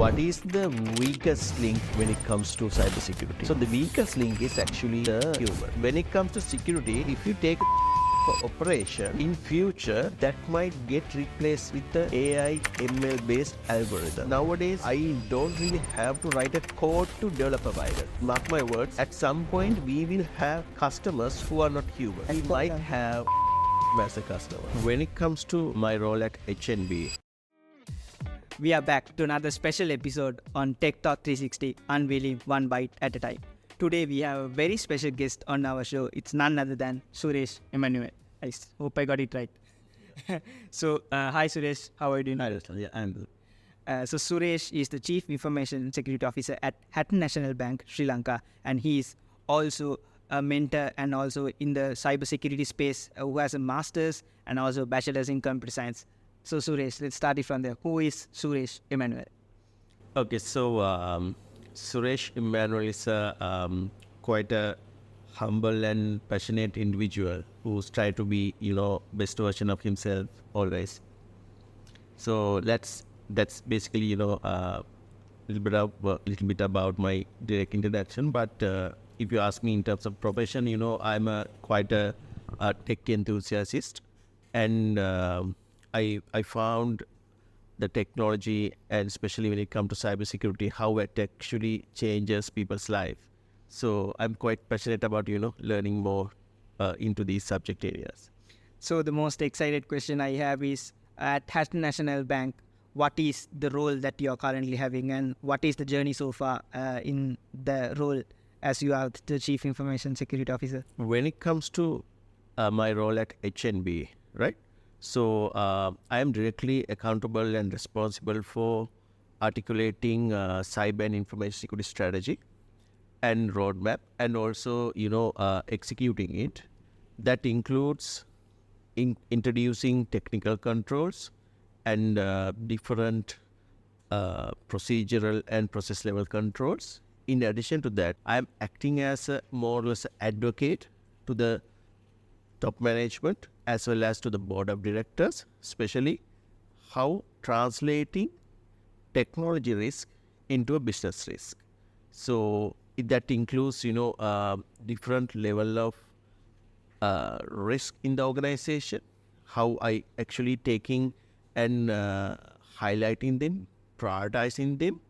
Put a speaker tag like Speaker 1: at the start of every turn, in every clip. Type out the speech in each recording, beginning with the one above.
Speaker 1: what is the weakest link when it comes to cybersecurity? So the weakest link is actually the human. When it comes to security, if you take for operation in future, that might get replaced with the AI ML based algorithm. Nowadays I don't really have to write a code to develop a virus. Mark my words, at some point we will have customers who are not human. We might have as a customer. When it comes to my role at HNB,
Speaker 2: We are back to another special episode on Tech Talk 360, unveiling one byte at a time. Today we have a very special guest on our show. It's none other than Suresh Emmanuel. I hope I got it right. Hi Suresh, how are you doing?
Speaker 1: yeah, I'm good.
Speaker 2: So Suresh is the Chief Information Security Officer at Hatton National Bank, Sri Lanka, and he is also a mentor and also in the cybersecurity space who has a master's and also bachelor's in computer science. So Suresh, let's start it from there. Who is Suresh Emmanuel?
Speaker 1: Okay, so Suresh Emmanuel is quite a humble and passionate individual who's tried to be, best version of himself always. So that's basically, a little bit about my direct introduction. But if you ask me in terms of profession, I'm quite a tech enthusiast, and I found the technology, and especially when it comes to cybersecurity, how it actually changes people's life. So I'm quite passionate about, learning more into these subject areas.
Speaker 2: So the most excited question I have is, at Hatton National Bank, what is the role that you are currently having and what is the journey so far in the role as you are the Chief Information Security Officer?
Speaker 1: When it comes to my role at HNB, right? So I am directly accountable and responsible for articulating cyber and information security strategy and roadmap, and also executing it. That includes introducing technical controls and different procedural and process level controls. In addition to that, I am acting as a more or less advocate to the top management as well as to the board of directors, especially how translating technology risk into a business risk. So that includes, different level of risk in the organization, how I actually taking and highlighting them, prioritizing them,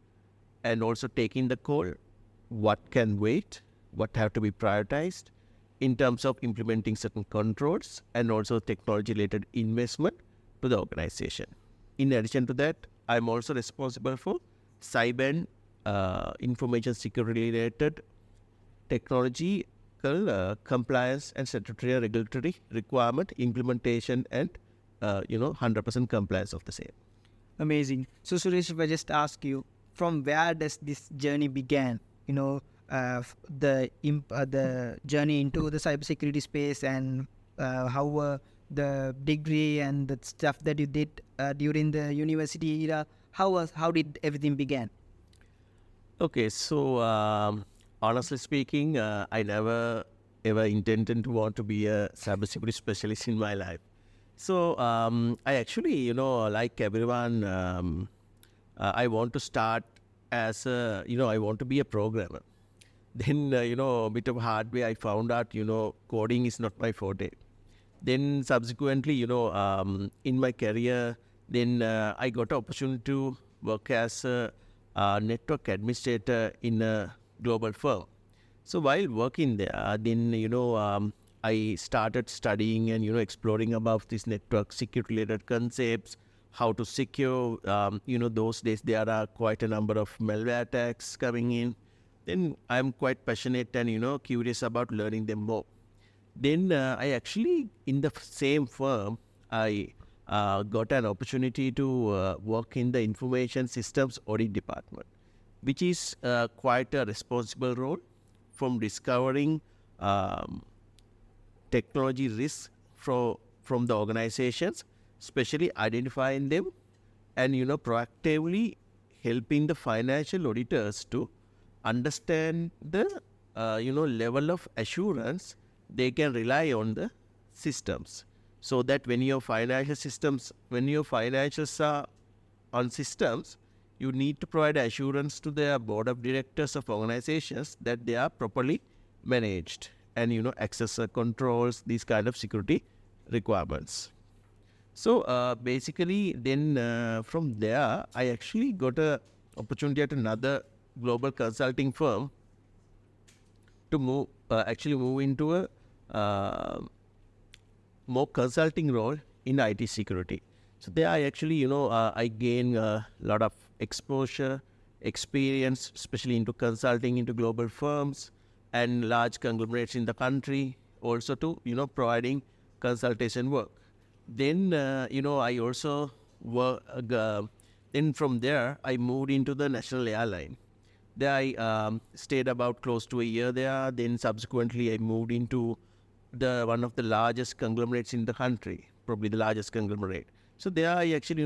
Speaker 1: and also taking the call, what can wait, what have to be prioritized in terms of implementing certain controls and also technology-related investment to the organization. In addition to that, I'm also responsible for cyber and information security-related technology compliance and statutory regulatory requirement implementation and 100% compliance of the same.
Speaker 2: Amazing. So Suresh, if I just ask you, from where does this journey began? The journey into the cybersecurity space, and how were the degree and the stuff that you did during the university era? How did everything began?
Speaker 1: Okay, so honestly speaking, I never ever intended to want to be a cybersecurity specialist in my life. So I actually, like everyone, I want to start as I want to be a programmer. Then, a bit of hard way, I found out, coding is not my forte. Then subsequently, in my career, then I got an opportunity to work as a network administrator in a global firm. So while working there, then, I started studying and, exploring about these network security related concepts, how to secure, those days there are quite a number of malware attacks coming in. Then I'm quite passionate and, curious about learning them more. Then I actually, in the same firm, I got an opportunity to work in the information systems audit department, which is quite a responsible role from discovering technology risks from the organizations, especially identifying them and, proactively helping the financial auditors to understand the, level of assurance they can rely on the systems, so that when your financials are on systems, you need to provide assurance to their board of directors of organizations that they are properly managed, and access controls, these kind of security requirements. So basically, then from there, I actually got a opportunity at another global consulting firm to move into a uh, more consulting role in IT security. So there I actually, I gain a lot of exposure, experience, especially into consulting into global firms and large conglomerates in the country, also to, providing consultation work. Then, I also work, then from there, I moved into the national airline. There I stayed about close to a year there. Then subsequently, I moved into the one of the largest conglomerates in the country, probably the largest conglomerate. So there I actually,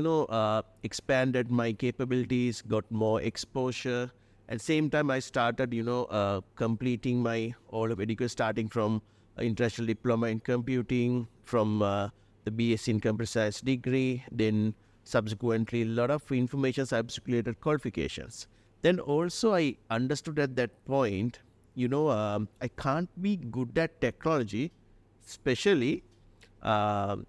Speaker 1: expanded my capabilities, got more exposure. At same time, I started, completing my all of education, starting from international diploma in computing, from the BSc in computer science degree, then subsequently a lot of information cybersecurity related qualifications. Then also I understood at that point, I can't be good at technology, especially um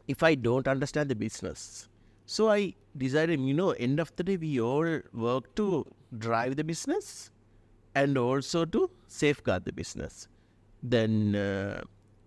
Speaker 1: if I don't understand the business. So I decided, end of the day, we all work to drive the business and also to safeguard the business. Then,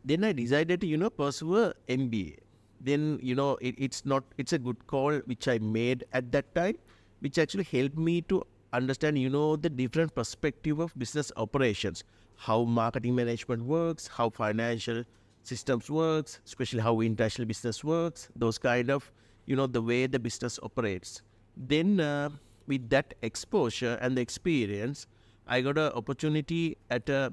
Speaker 1: then I decided to, pursue a MBA. Then, it's a good call which I made at that time, which actually helped me to understand, the different perspective of business operations, how marketing management works, how financial systems works, especially how international business works, those kind of, the way the business operates. Then, with that exposure and the experience, I got an opportunity at a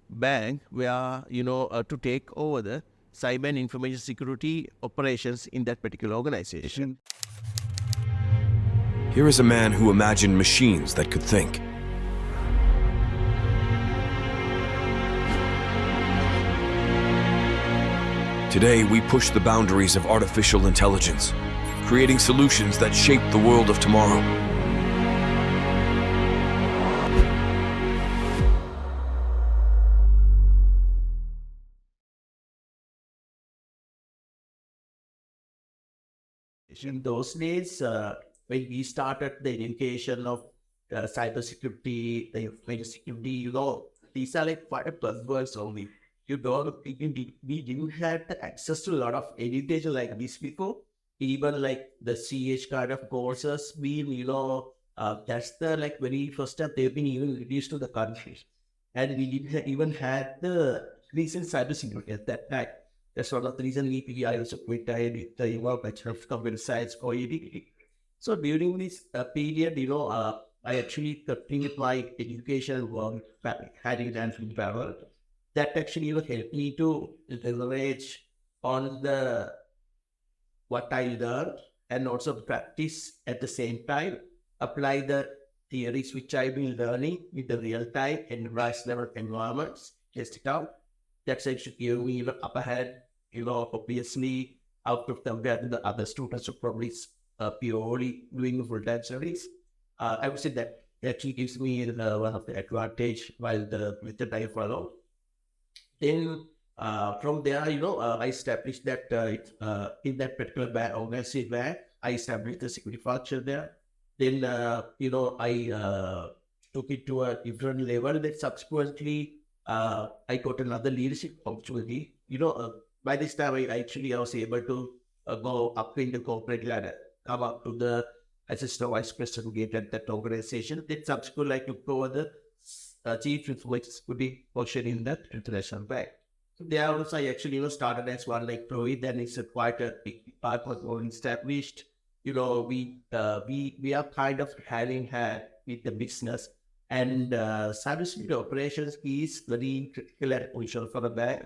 Speaker 1: bank where, to take over the cyber and information security operations in that particular organization.
Speaker 3: Here is a man who imagined machines that could think. Today, we push the boundaries of artificial intelligence, creating solutions that shape the world of tomorrow.
Speaker 1: In those days, when we started the education of cybersecurity, the information security, these are like quite a buzzwords only. We didn't have the access to a lot of education like this before. Even like the CH kind of courses, that's the like very first time they've been even released to the country. And we didn't even had the recent cybersecurity at that time. That's one of the reason we I also quit the Bachelor of Computer Science or ED. So during this period, I actually continued my education work, had it and in parallel. That actually helped me to leverage on the what I learned and also practice at the same time, apply the theories which I've been learning with the real time enterprise level environments, test it out. That's actually give me upper hand, obviously out of compared to the other students who probably purely doing full time studies. I would say that actually gives me one of the advantage while with the time follow. Then from there, I established that in that particular organization where I established the security function there. Then, I took it to a different level. Then subsequently, I got another leadership opportunity. By this time, I was able to go up in the corporate ladder, come up to the assistant vice president at that organization. Then subsequently, I took over the chief information security function in that international bank. So there also I actually started as one like employee. Then it's a quite a big part was more established. We are kind of having hand with the business, and cybersecurity operations is very critical and crucial for the bank.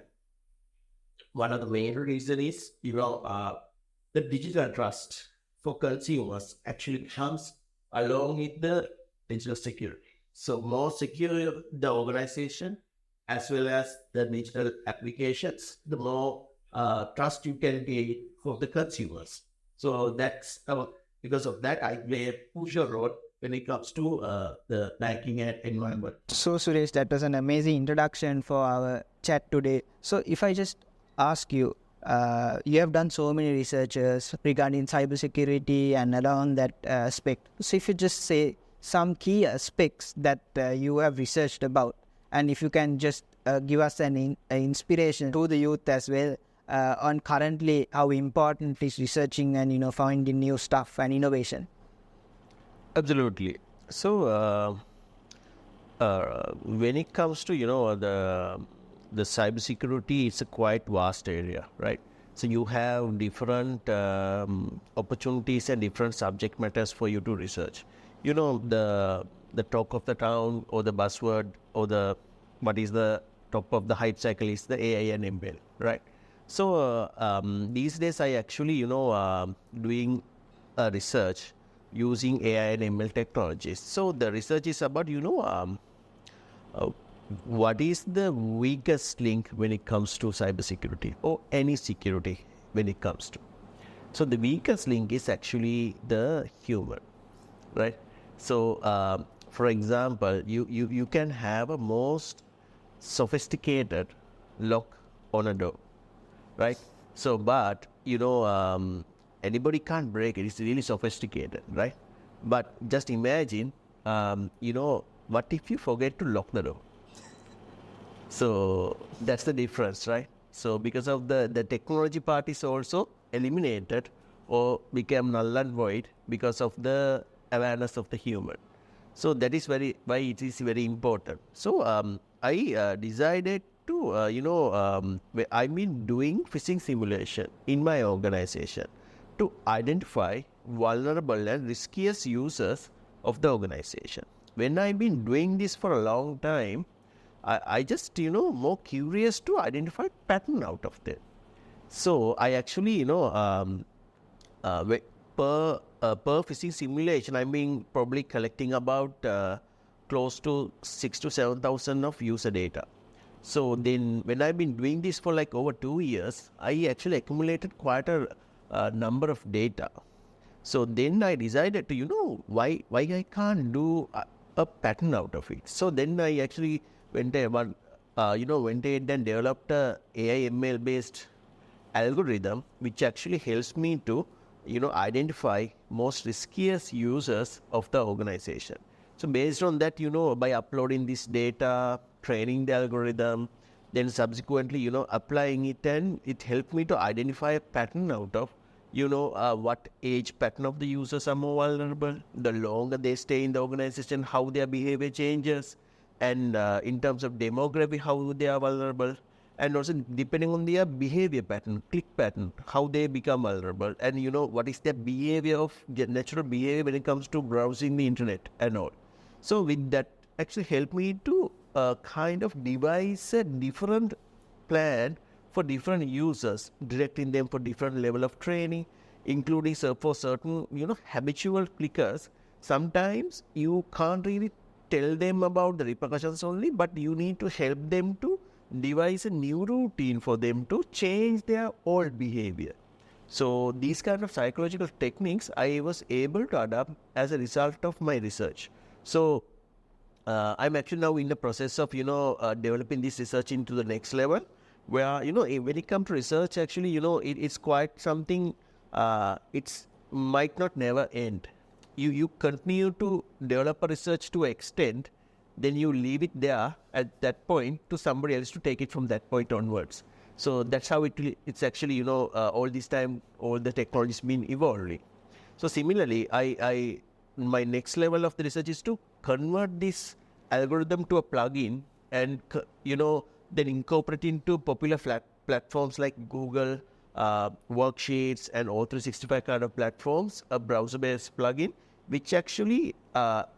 Speaker 1: One of the main reasons is the digital trust for consumers actually comes along with the digital security. So more secure the organization as well as the digital applications, the more trust you can gain for the consumers. So that's Because of that, I play a crucial role when it comes to the banking and environment.
Speaker 2: So, Suresh, that was an amazing introduction for our chat today. So, if I just ask you, you have done so many researches regarding cybersecurity and around that aspect. So, if you just say some key aspects that you have researched about, and if you can just give us an inspiration to the youth as well on currently how important is researching and finding new stuff and innovation.
Speaker 1: Absolutely. So, when it comes to the cybersecurity, it's a quite vast area, right? So you have different opportunities and different subject matters for you to research. The talk of the town or the buzzword or what is the top of the hype cycle is the AI and ML, right? So these days I actually doing research using AI and ML technologies. So the research is about what is the weakest link when it comes to cybersecurity or any security when it comes to. So the weakest link is actually the human, right? So for example, you can have a most sophisticated lock on a door, right? So but anybody can't break it. It's really sophisticated, right? But just imagine, what if you forget to lock the door? So that's the difference, right? So because of the technology part is also eliminated or became null and void because of the awareness of the human. So that is why it is very important. So I decided to, I've been doing phishing simulation in my organization to identify vulnerable and riskiest users of the organization. When I've been doing this for a long time, I just, more curious to identify pattern out of them. So I actually, per phishing simulation, I've been probably collecting about close to 6,000 to 7,000 of user data. So then when I've been doing this for like over 2 years, I actually accumulated quite a number of data. So then I decided to, why I can't do a pattern out of it. So then I actually went ahead and developed a AI ML based algorithm, which actually helps me to, identify most riskiest users of the organization. So based on that, by uploading this data, training the algorithm, then subsequently, applying it, and it helped me to identify a pattern out of, what age pattern of the users are more vulnerable, the longer they stay in the organization, how their behavior changes, and in terms of demography, how they are vulnerable, and also depending on their behavior pattern, click pattern, how they become vulnerable, and what is their behavior of natural behavior when it comes to browsing the internet and all. So with that actually helped me to kind of devise a different plan for different users, directing them for different level of training, including for certain, habitual clickers. Sometimes you can't really tell them about the repercussions only, but you need to help them to devise a new routine for them to change their old behavior. So these kind of psychological techniques I was able to adapt as a result of my research. So I'm actually now in the process of, developing this research into the next level, where, when it comes to research, actually, it's quite something, it's might not never end. You continue to develop a research to extent, then you leave it there at that point to somebody else to take it from that point onwards. So that's how it's actually, all this time, all the technology's been evolving. So similarly, my next level of the research is to convert this algorithm to a plugin and, then incorporate into popular platforms like Google, Worksheets, and O365 kind of platforms, a browser-based plugin, which actually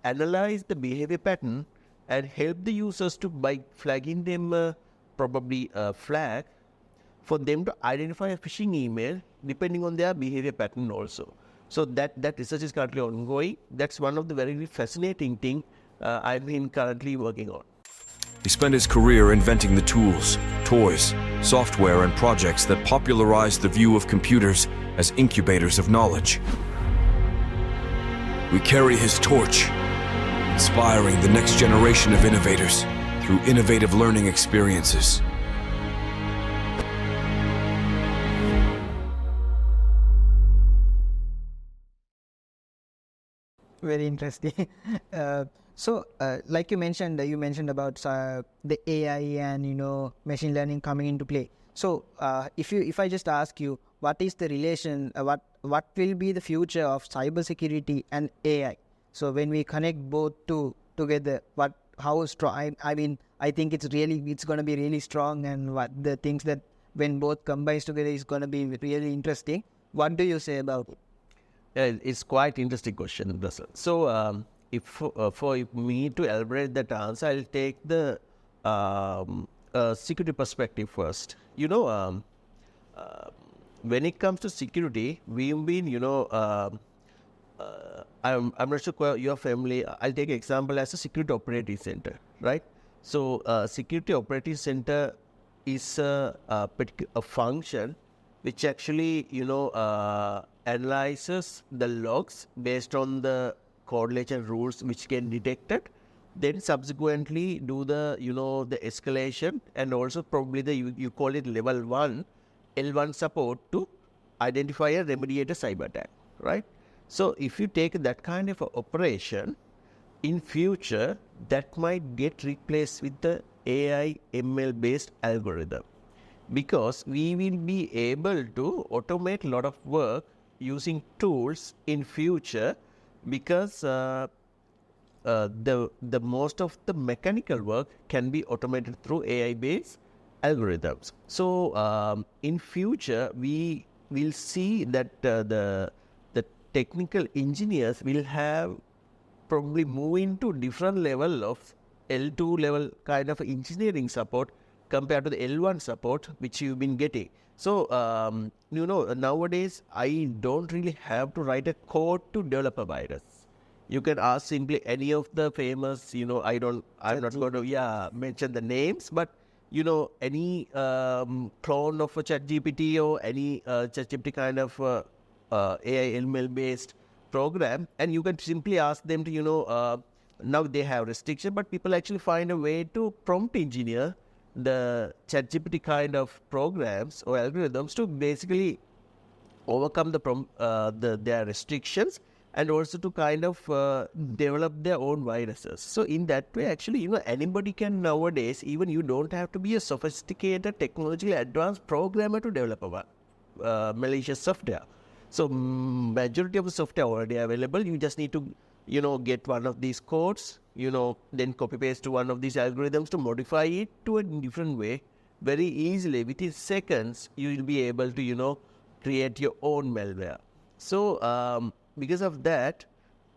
Speaker 1: analyze the behavior pattern and help the users to, by flagging them probably a flag, for them to identify a phishing email depending on their behavior pattern also. So that research is currently ongoing. That's one of the very fascinating thing I've been currently working on.
Speaker 3: He spent his career inventing the tools, toys, software, and projects that popularized the view of computers as incubators of knowledge. We carry his torch, inspiring the next generation of innovators through innovative learning experiences.
Speaker 2: Very interesting. Like you mentioned about the AI and machine learning coming into play. So, if I just ask you, what is the relation? What will be the future of cybersecurity and AI? So, when we connect both together, how strong? I mean, I think it's going to be really strong, and what the things that when both combines together is going to be really interesting. What do you say about it?
Speaker 1: Yeah, it's quite interesting question, Russell. So, if for me to elaborate that answer, I'll take the security perspective first. When it comes to security, we've been, I'm not sure your family. I'll take an example as a security operating center, right? So, security operating center is a function which actually, analyzes the logs based on the correlation rules which get detected, then subsequently do the, the escalation, and also probably you call it level 1, L1 support to identify and remediate a cyber attack, right? So if you take that kind of a operation, in future, that might get replaced with the AI ML based algorithm, because we will be able to automate a lot of work using tools in future, because the most of the mechanical work can be automated through AI based algorithms. So in future we will see that the technical engineers will have probably move into different level of L2 level kind of engineering support compared to the L1 support which you've been getting. So, nowadays I don't really have to write a code to develop a virus. You can ask simply any of the famous, I'm not going to, mention the names, but, any clone of a ChatGPT or any ChatGPT kind of AI ML based program, and you can simply ask them to, now they have restriction, but people actually find a way to prompt engineer the ChatGPT kind of programs or algorithms to basically overcome their restrictions, and also to kind of develop their own viruses. So in that way, actually, anybody can nowadays, even you don't have to be a sophisticated, technologically advanced programmer to develop a malicious software. So majority of the software already available. You just need to, get one of these codes, then copy paste to one of these algorithms to modify it to a different way. Very easily, within seconds, you will be able to, create your own malware. So because of that,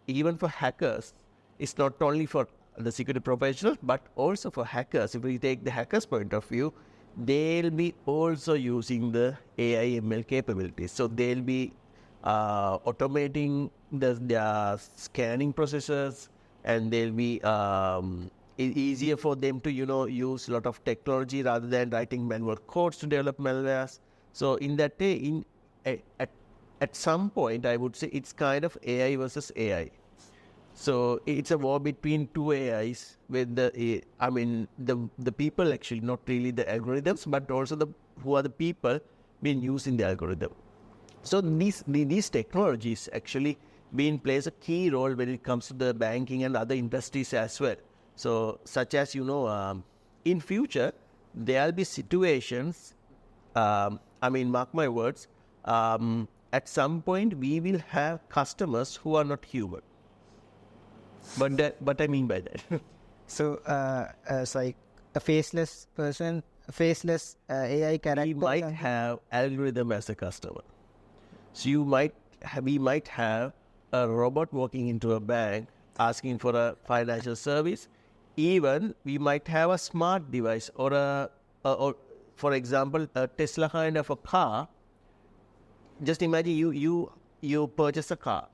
Speaker 1: even for hackers, it's not only for the security professionals, but also for hackers. If we take the hackers' point of view, they'll be also using the AI ML capabilities. So they'll be automating their scanning processes, and they'll be easier for them to use a lot of technology rather than writing manual codes to develop malwares. So in that way, at some point, I would say it's kind of AI versus AI. So it's a war between two AIs with the people actually, not really the algorithms, but also who are the people being used in the algorithm. So these technologies actually being plays a key role when it comes to the banking and other industries as well. So such as in future there'll be situations. Mark my words. At some point we will have customers who are not human. But I mean by that.
Speaker 2: So, it's like a faceless person, a faceless AI character.
Speaker 1: We might have algorithm as a customer. So we might have a robot walking into a bank asking for a financial service. Even we might have a smart device or for example, a Tesla kind of a car. Just imagine you purchase a car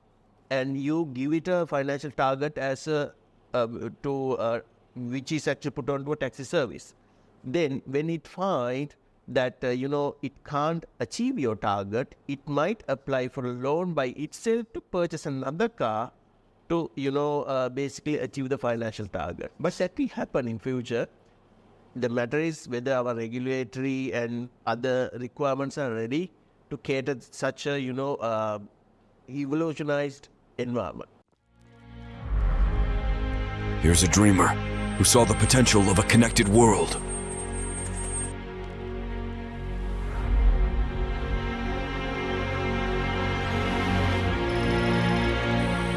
Speaker 1: and you give it a financial target as which is actually put onto a taxi service. Then when it finds that it can't achieve your target, it might apply for a loan by itself to purchase another car to, basically achieve the financial target. But that will happen in future. The matter is whether our regulatory and other requirements are ready to cater such a, evolutionized environment.
Speaker 3: Here's a dreamer who saw the potential of a connected world.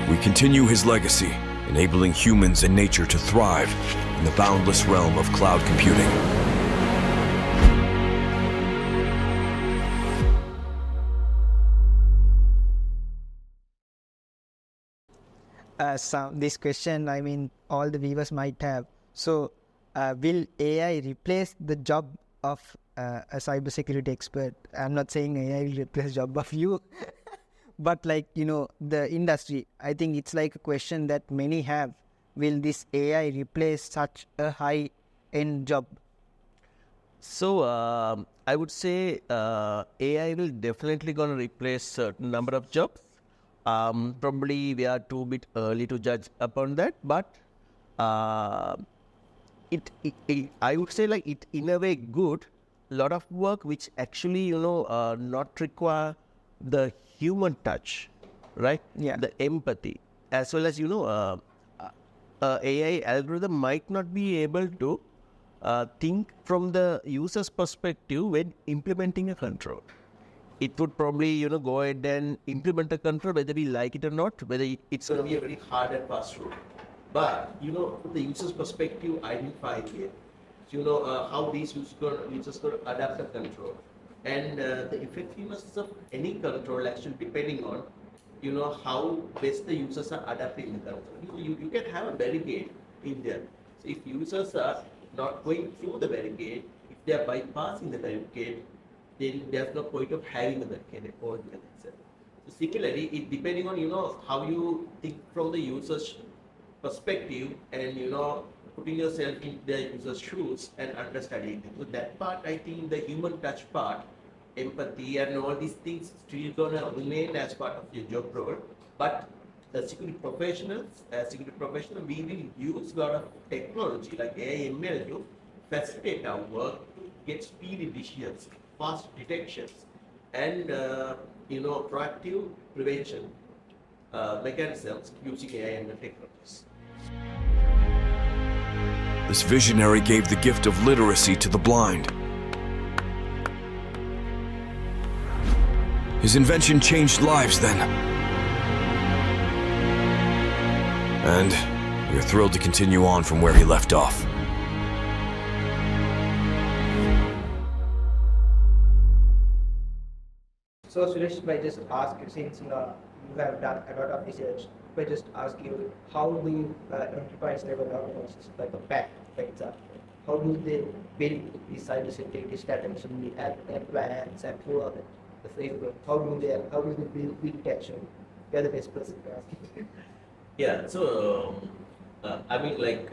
Speaker 3: We continue his legacy, enabling humans and nature to thrive in the boundless realm of cloud computing.
Speaker 2: This question, I mean, all the viewers might have. So, will AI replace the job of a cybersecurity expert? I'm not saying AI will replace job of you, but like, the industry. I think it's like a question that many have. Will this AI replace such a high-end job?
Speaker 1: So I would say AI will definitely going to replace certain number of jobs. Probably we are too bit early to judge upon that, but I would say like it in a way good. Lot of work which actually not require the human touch, right?
Speaker 2: Yeah.
Speaker 1: The empathy, as well as AI algorithm might not be able to think from the user's perspective when implementing a control. It would probably, go ahead and implement a control whether we like it or not, whether it's going to be a very hard and fast route. But, from the user's perspective, identify it. How these users going to adapt the control. And the effectiveness of any control actually depending on, how best the users are adapting the control. You can have a barricade in there. So if users are not going through the barricade, if they are bypassing the barricade, then there's no point of having the barricade altogether. So similarly, it depending on how you think from the user's perspective and putting yourself in the user's shoes and understanding it. So that part, I think the human touch part, empathy and all these things still gonna remain as part of your job role. But the security professional, we will use a lot of technology like AI ML to facilitate our work, to get speedy decisions, fast detections, and proactive prevention mechanisms using AI and technologies.
Speaker 3: This visionary gave the gift of literacy to the blind. His invention changed lives then. And we're thrilled to continue on from where he left off.
Speaker 2: So Suresh, if I just ask you, since you have done a lot of research, if I just ask you, how do you enterprise level organizations like a bank, for example, how do they build these cybersecurity strategies and plans and through the framework? How do they build action? You're the best person to ask.
Speaker 1: Yeah, so I mean, like,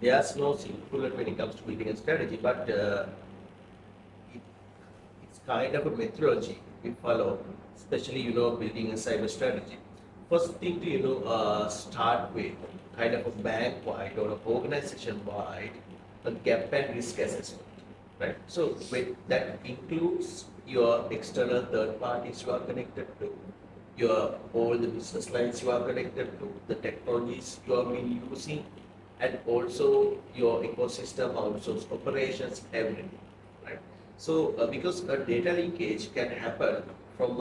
Speaker 1: there's no silver bullet when it comes to building a strategy, but it's kind of a methodology we follow, especially building a cyber strategy. First thing to start with, kind of a bank-wide or an organization-wide, a gap and risk assessment, right? So that includes your external third parties you are connected to, all the business lines you are connected to, the technologies you have been using, and also your ecosystem, outsourced operations, everything, right? So because a data linkage can happen from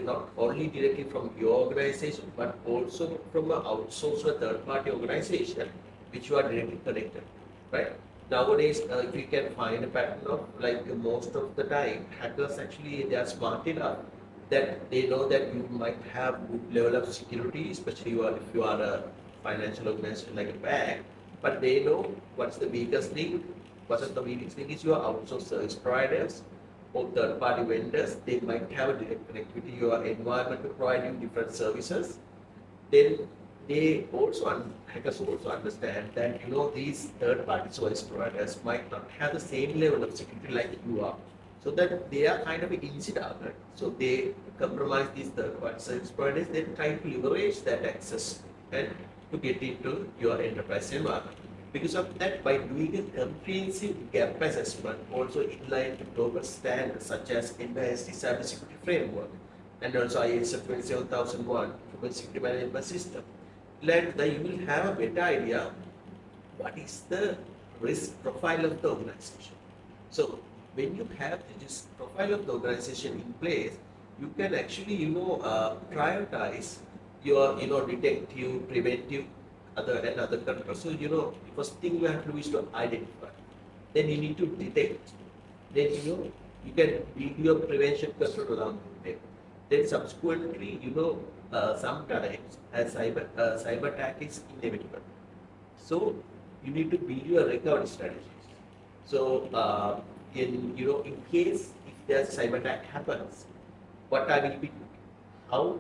Speaker 1: not only directly from your organization, but also from an outsourced or third-party organization, which you are directly connected, right? Nowadays, if you can find a pattern of like most of the time, hackers actually they are smart enough that they know that you might have good level of security, especially if you are a financial organization like a bank, but they know what's the weakest link. What's the weakest link is your outsourced service providers or third-party vendors. They might have a direct connectivity to your environment to provide you different services. Then hackers also understand that these third-party service providers might not have the same level of security like you are. so that they are kind of easy target. So they compromise these third-party service providers, they try to leverage that access and to get into your enterprise environment. Because of that, by doing a comprehensive gap assessment, also in line with global standards such as NIST Cybersecurity Framework and also ISO 27001 Information Security Management System, that you will have a better idea what is the risk profile of the organization. So when you have this profile of the organization in place, you can actually, prioritize your, detective, preventive, other control. So, first thing you have to do is to identify. Then you need to detect. Then, you can build your prevention control along with it. Then subsequently, sometimes a cyber attack is inevitable. So you need to build your recovery strategies. So in case if there's cyber attack happens, what I will be doing, how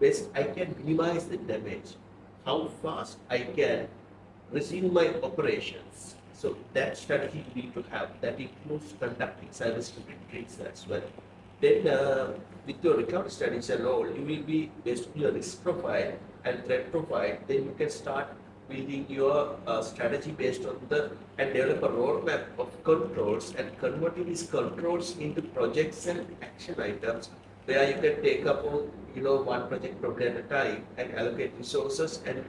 Speaker 1: best I can minimize the damage, how fast I can resume my operations. So that strategy you need to have. That includes conducting cybersecurity drills as well. Then with your recovery studies and all, you will be based on your risk profile and threat profile. Then you can start building your strategy based on and develop a roadmap of controls and converting these controls into projects and action items where you can take up on, one project probably at a time and allocate resources and,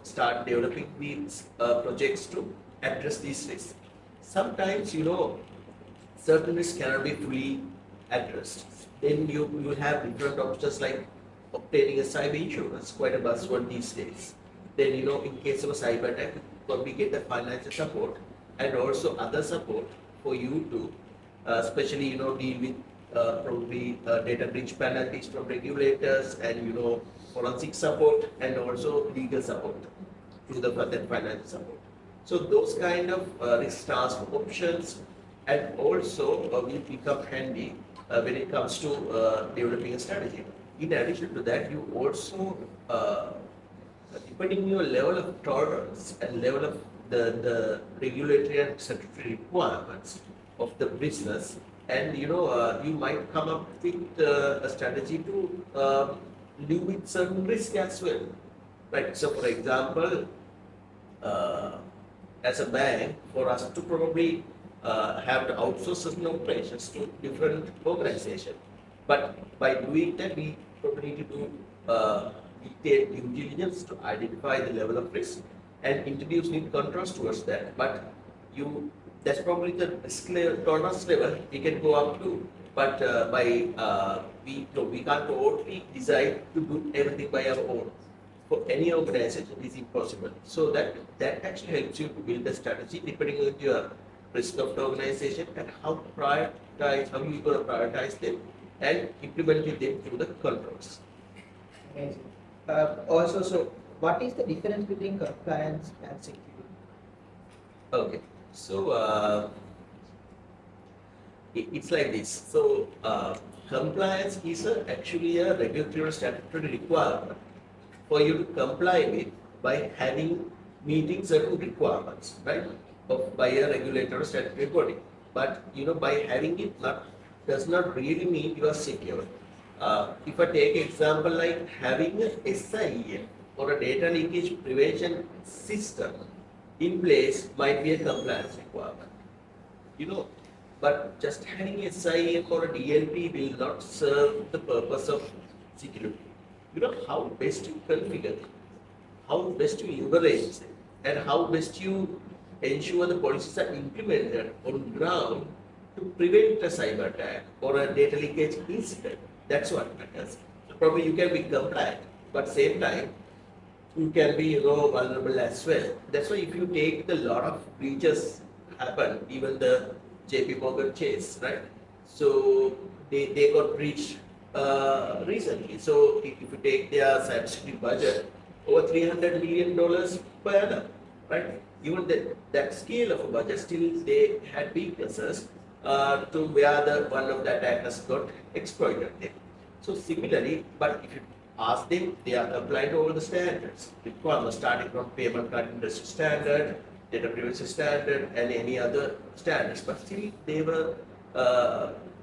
Speaker 1: start developing these projects to address these risks. Sometimes, certain risks cannot be fully addressed. Then you have different options like obtaining a cyber insurance, quite a buzzword these days. Then, in case of a cyber attack, probably get the financial support and also other support for you to, especially, deal with probably data breach penalties from regulators and, forensic support and also legal support through the financial support. So those kind of risk transfer options and also will become handy when it comes to developing a strategy. In addition to that, you also depending on your level of tolerance and level of the regulatory and statutory requirements of the business, and you might come up with a strategy to live with certain risk as well, right? So, for example, as a bank, for us to probably have to outsource certain operations to different organizations, but by doing that, we probably need to do detailed due diligence to identify the level of risk and introduce new controls towards that. But that's probably the risk tolerance level we can go up to. But we can't totally decide to do everything by our own. For any organization, it is impossible. So that actually helps you to build a strategy depending on your risk of the organization and how you're going to prioritize them and implement them through the controls.
Speaker 2: Amazing. Also, so what is the difference between compliance and security?
Speaker 1: Okay, so it's like this. So compliance is actually a regulatory or statutory requirement for you to comply with by meeting certain requirements, right? By a regulator or statutory body. But by having it does not really mean you are secure. If I take example like having a SIEM or a data leakage prevention system in place might be a compliance requirement. But just having a SIEM or a DLP will not serve the purpose of security. How best you configure it, how best you leverage it, and how best you ensure the policies are implemented on ground to prevent a cyber attack or a data leakage incident. That's what matters. So probably you can be compliant, but same time you can be vulnerable as well. That's why if you take the lot of breaches happen, even the JP Morgan Chase, right? So they got breached recently. So if you take their cybersecurity budget, over $300 million per annum, right? Even that scale of a budget, still they had weaknesses to where one of the attackers got exploited them. So similarly, but if you ask them, they are compliant to all the standards, requirements starting from payment card industry standard, data privacy standard, and any other standards. But still, they were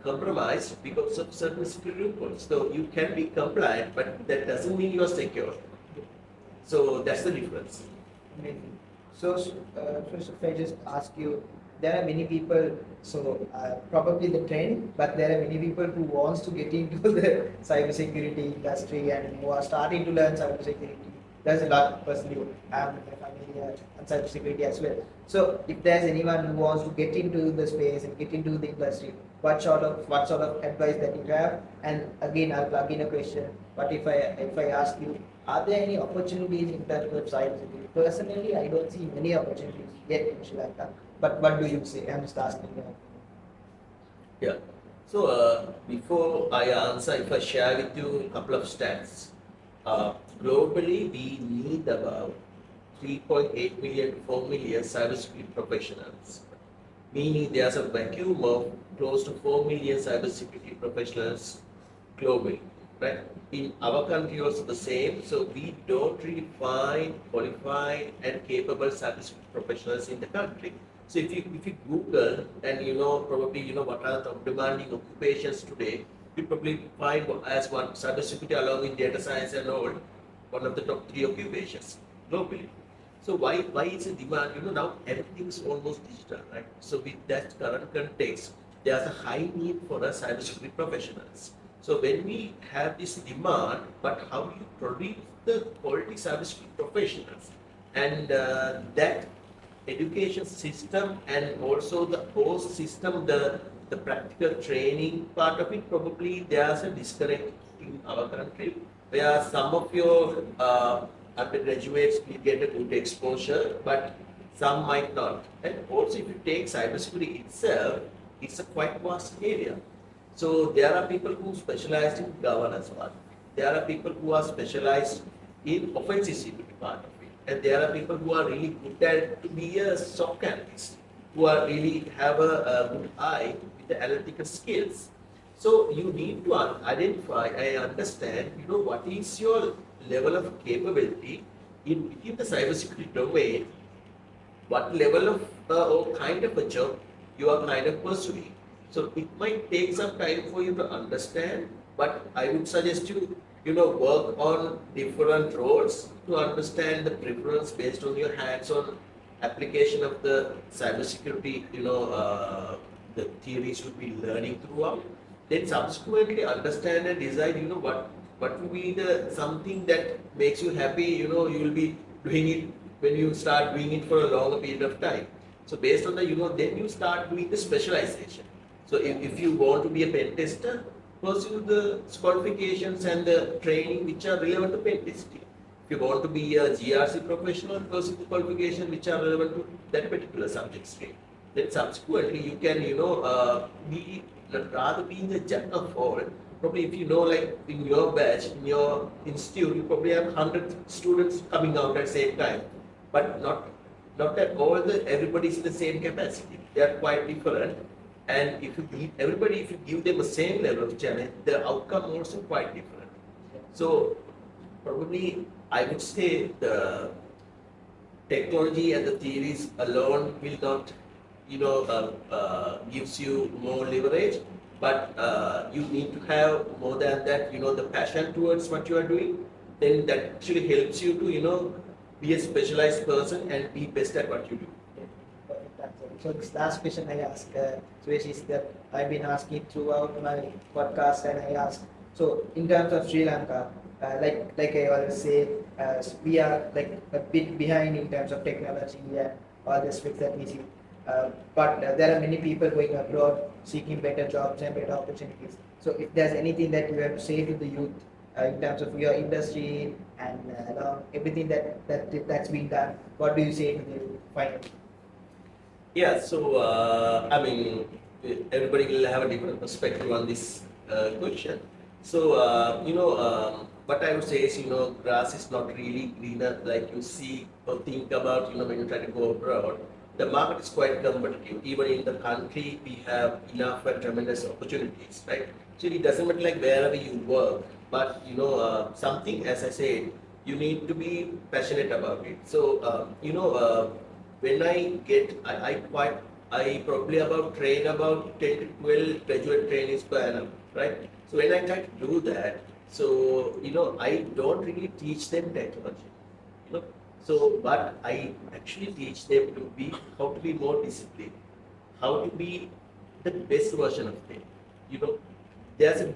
Speaker 1: compromised because of certain security loopholes. So you can be compliant, but that doesn't mean you are secure. So that's the difference.
Speaker 2: Amazing. So if I just ask you, there are many people, so probably the trend, but there are many people who wants to get into the cybersecurity industry and who are starting to learn cybersecurity. There's a lot personally. I'm familiar on cybersecurity as well. So if there's anyone who wants to get into the space and get into the industry, what sort of advice that you have? And again, I'll plug in a question. But if I ask you, are there any opportunities in terms of cybersecurity? Personally, I don't see many opportunities yet in Sri Lanka. But what do you say? I'm just asking you.
Speaker 1: Yeah. So before I answer, if I share with you a couple of stats, globally we need about 3.8 million to 4 million cybersecurity professionals, meaning there's a vacuum of close to 4 million cybersecurity professionals globally, right? In our country also the same, so we don't really find qualified and capable cybersecurity professionals in the country. So if you Google and probably what are the top demanding occupations today, you probably find as one cybersecurity along with data science and all one of the top 3 occupations globally. So why is a demand? Now everything is almost digital, right? So with that current context, there's a high need for a cybersecurity professionals. So when we have this demand, but how do you produce the quality cybersecurity professionals? And that education system and also the course system, the practical training part of it, probably there's a disconnect in our country where some of your undergraduates will get a good exposure, but some might not. And also if you take cybersecurity itself, it's a quite vast area. So there are people who specialize in governance part. There are people who are specialized in offensive security part of it. And there are people who are really good at to be a SOC analyst, who are really have a good eye with the analytical skills. So you need to identify, I understand, what is your level of capability within the cybersecurity domain, what level of or kind of a job you are kind of pursuing. So it might take some time for you to understand, but I would suggest you, work on different roles to understand the preference based on your hands-on application of the cybersecurity, the theories you'll be learning throughout. Then subsequently understand and decide, what will be the something that makes you happy, you will be doing it when you start doing it for a longer period of time. So based on the, then you start doing the specialization. So if you want to be a pen tester, pursue the qualifications and the training which are relevant to pen testing. If you want to be a GRC professional, pursue the qualifications which are relevant to that particular subject stream. Then subsequently you can, be rather being the jack of all. Probably if like in your batch, in your institute, you probably have 100 students coming out at the same time, but not at all everybody is in the same capacity. They are quite different. And if you give them the same level of challenge, the outcome also quite different. So probably I would say the technology and the theories alone will not, gives you more leverage, but you need to have more than that, the passion towards what you are doing. Then that actually helps you to, be a specialized person and be best at what you do.
Speaker 2: So this last question I ask, Suresh, is that I've been asking throughout my podcast, and I ask, so in terms of Sri Lanka, like I always say, we are like a bit behind in terms of technology and all the aspects that we see. But there are many people going abroad seeking better jobs and better opportunities. So if there's anything that you have to say to the youth in terms of your industry and everything that's been done, what do you say to the youth finally?
Speaker 1: Yeah, so everybody will have a different perspective on this question. So, what I would say is, grass is not really greener like you see or think about, when you try to go abroad. The market is quite competitive. Even in the country, we have enough and tremendous opportunities, right? So it doesn't matter like wherever you work, but something, as I said, you need to be passionate about it. So, when I I probably train about 10 to 12 graduate trainees per annum, right? So when I try to do that, so I don't really teach them technology, you know. So but I actually teach them to be how to be more disciplined, how to be the best version of them. You know, there's a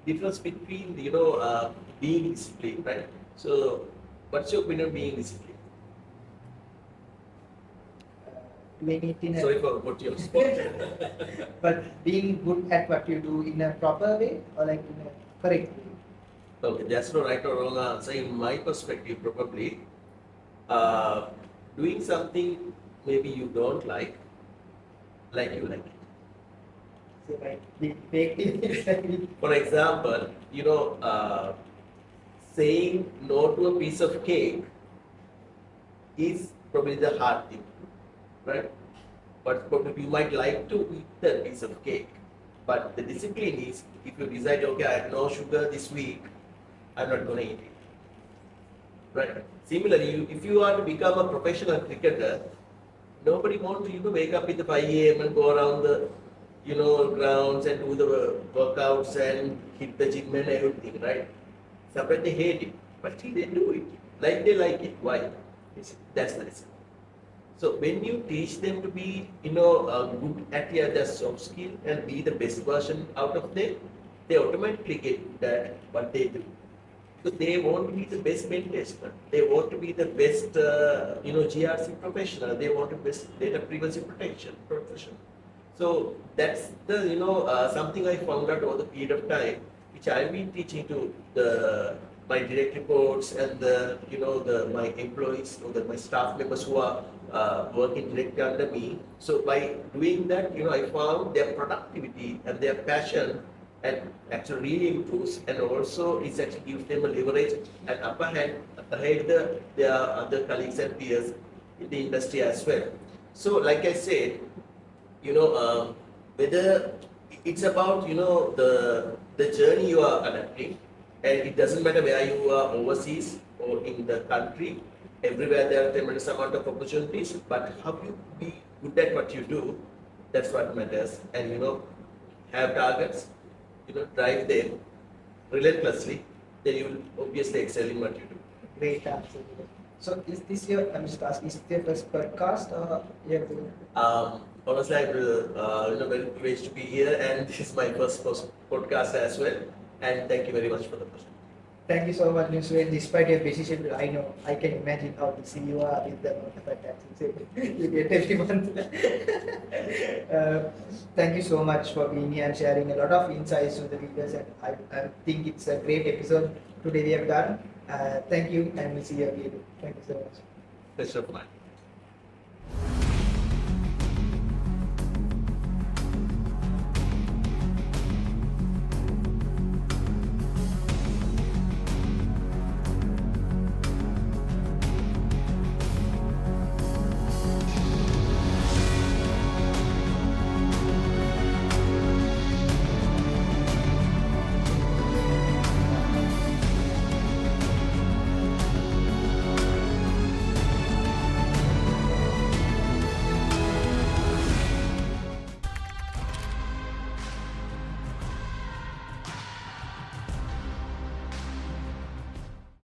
Speaker 1: difference between being disciplined, right? So what's your opinion on being disciplined?
Speaker 2: Doing it in
Speaker 1: Sorry for what you spot.
Speaker 2: but being good at what you do in a proper way or like in a correct way.
Speaker 1: Okay, that's no right or wrong answer. In my perspective, probably doing something maybe you don't like you like it.
Speaker 2: So like being fake is like
Speaker 1: For example, saying no to a piece of cake is probably the hard thing, right? But probably you might like to eat that piece of cake. But the discipline is if you decide, okay, I have no sugar this week, I'm not going to eat it. Right. Similarly, if you are to become a professional cricketer, nobody wants to wake up in the 5 a.m. and go around the grounds and do the workouts and hit the gym and everything, right? Sometimes they hate it, but still they do it. They like it. Why? That's the reason. So when you teach them to be, good at their soft skill and be the best version out of them, they automatically get good at what they do. So they want to be the best pen tester. They want to be the best, GRC professional. They want to be best data privacy protection professional. So that's the, something I found out over the period of time, which I've been teaching to my direct reports and my employees or my staff members who are working directly under me. So by doing that, I found their productivity and their passion and actually really improves, and also it actually gives them a leverage and upper hand ahead their other colleagues and peers in the industry as well. So like I said, whether it's about the journey you are adapting, and it doesn't matter where you are, overseas or in the country, everywhere there are tremendous amount of opportunities, but how you be good at what you do, that's what matters. And have targets, drive them relentlessly, then you will obviously excel in what you do.
Speaker 2: great answer. So is this your, I'm just asking, is this your first podcast or you have to?
Speaker 1: Honestly, I will, very privileged to be here, and this is my first podcast as well. And thank you very much for the question.
Speaker 2: Thank you so much, Nusret. Despite your busy schedule, I know, I can imagine how busy you are with the you get everyone. Thank you so much for being here and sharing a lot of insights to the readers, and I think it's a great episode today we have done. Thank you, and we'll see you again. Thank you so much.
Speaker 1: Pleasure of mine.